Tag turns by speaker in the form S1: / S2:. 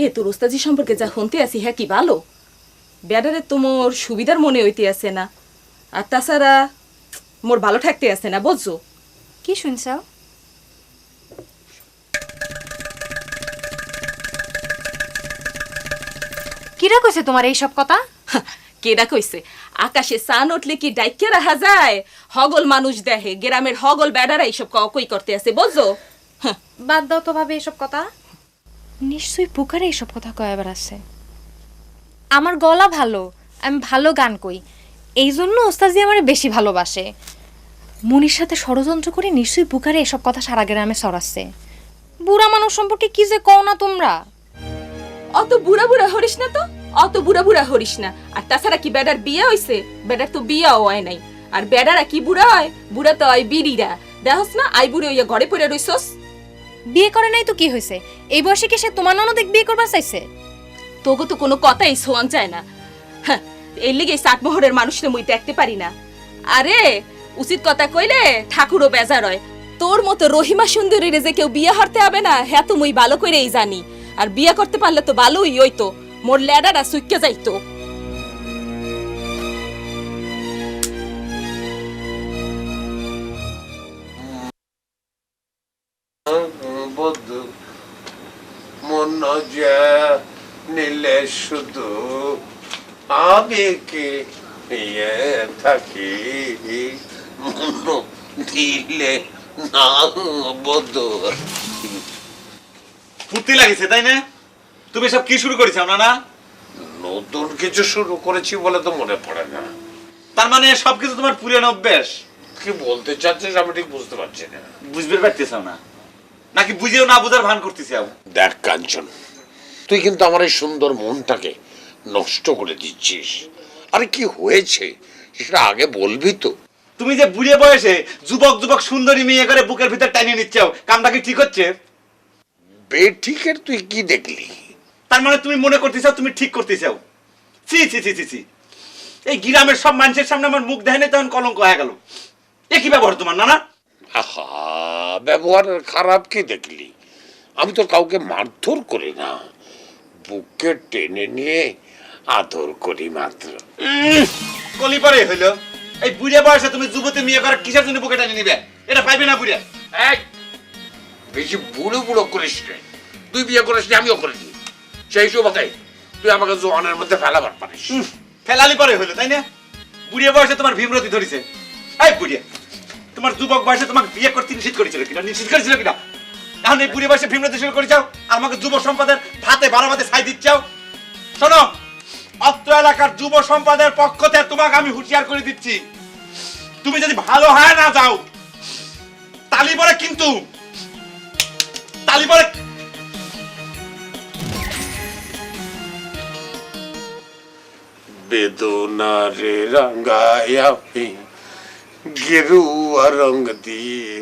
S1: এ তোর ওস্তাজি সম্পর্কে যা শুনতে আসি হ্যাঁ কি ভালো বেড়ারে তো মোর সুবিধার মনে হইতে আছে না আর তাছাড়া মোর ভালো থাকতে আছে না বুঝছো
S2: কি শুনছাও? কিরা কইছে তোমার এই সব কথা?
S1: কেডা কইছে আকাশে চান উঠলে কি ডাইকে রাখা যায় হগল মানুষ দেখে গ্রামের হগল বেড়ারা এইসব কই করতে আছে বুঝছো
S2: বাদ দাও তো ভাবে এইসব কথা। নিশ্চয়ই পুকারে এইসব কথা কয়বার আছে। আমার গলা ভালো, আমি ভালো গান কই, এই জন্য ওস্তাজি আমার বেশি ভালোবাসে। মনির সাথে ষড়যন্ত্র করে নিশ্চয়ই পুকারে এসব কথা সারা গ্রামে ছড়াচ্ছে। বুড়া মানুষ সম্পর্কে কি যে কও না তোমরা।
S1: অত বুড়া বুড়া হরিস না তো অত বুড়া বুড়া হরিস না আর তাছাড়া কি বেড়ার বিয়ে হইছে বেড়ার তো বিয়াও হয় নাই আর বেড়ারা কি বুড়া হয় বুড়া তো হয় বিড়িরা দেখস না আই বুড়ে হইয়া ঘরে পড়ে রইছস
S2: বিয়ে করে নাই তো কি হয়েছে? এই বয়সে কি সে তোমার ননদ বিয়ে করবার চাইছে?
S1: তোকে তো কোনো কথাই শোয়ান যায় না হ্যাঁ এই লিগে সাতমোহরের মানুষরে মুই দেখতে পারি না আরে উচিত কথা কইলে ঠাকুরও বেজার হয় তোর মতো রহিমা সুন্দরীর যে কেউ বিয়ে হরতে হবে না হ্যাঁ তো মুই ভালো করেই জানি আর বিয়ে করতে পারলে তো ভালোই হইতো মোর লেডারা সুইকে যাইতো
S3: বধু মন যে নিলে শুধু আবেগে ইয়ে থাকি মন দিলে না বধু
S4: ফুর্তি লাগিছে তাই না? তুমি সব কি শুরু করেছো না না?
S3: নতুন কিছু শুরু করেছি বলে তো মনে পড়ে না।
S4: তার মানে সবকিছু তোমার পুরানো অভ্যাস?
S3: কি বলতে চাচ্ছিস আমি ঠিক বুঝতে পারছি না।
S4: বুঝবে পারতেছ না নাকি বুঝেও না বুঝার ভান করতেছি?
S3: দেখ কাঞ্চন, তুই কিন্তু আমার এই সুন্দর মনটাকে নষ্ট করে দিচ্ছিস। আরে কি হয়েছে সেটা আগে বলবি তো।
S4: তুমি যে বুড়ে বয়সে যুবক যুবক সুন্দরী মেয়ে করে বুকের ভিতর টানিয়ে নিচ্ছাও, কামটা কি ঠিক হচ্ছে?
S3: বেঠিকের তুই কি দেখলি?
S4: তার মানে তুমি মনে করতেছাও তুমি ঠিক করতেছাও? ছি ছি ছি ছি ছি, এই গ্রামের সব মানুষের সামনে আমার মুখ দেখানে তখন কলঙ্ক হয়ে গেল। এ কি ব্যবহার তোমার না না?
S3: আহা, ব্যবহারের খারাপ কি দেখলি? আমি তো কাউকে মারধর করি না, বুকে টেনে নিয়ে আদর করি মাত্র।
S4: কলি পরে হইলো এই বুড়ে বয়সে তুমি যুবতী মেয়ে করে কিসের জন্য বুকে টানিয়ে নিবে? এটা পাইবে না বুড়ে।
S3: এই, বেশি বুড়ো বুড়ো করিস রে। তুই বিয়ে করিস নি, আমিও করিনি। সেই সুবাদে তুই আমাকে জোয়ানের মধ্যে ফেলাবার পারিস।
S4: ফেলালি পরে হইলো তাই না? বুড়িয়ে বয়সে তোমার ভীমরতি ধরেছে। এই বুড়িয়ে, তোমার যুবক বয়সে তোমাকে বিয়ে করতে নিষেধ করেছিল কিনা? নিষেধ করেছিল কিনা? এখন এই বুড়ি বয়সে ভীমরতি শুরু করে যাও আর আমাকে যুব সম্পদের ভাতে 12 ভাতে ছাই দিচ্ছাও। শোনো, অত্র এলাকার যুব সম্পদের পক্ষ থেকে তোমাকে আমি হুঁশিয়ার করে দিচ্ছি, তুমি যদি ভালো হয় না যাও তালি পরে কিন্তু তালি পরে।
S3: বেদনারে রঙ্গায়া গেরুয়া রঙ দিয়ে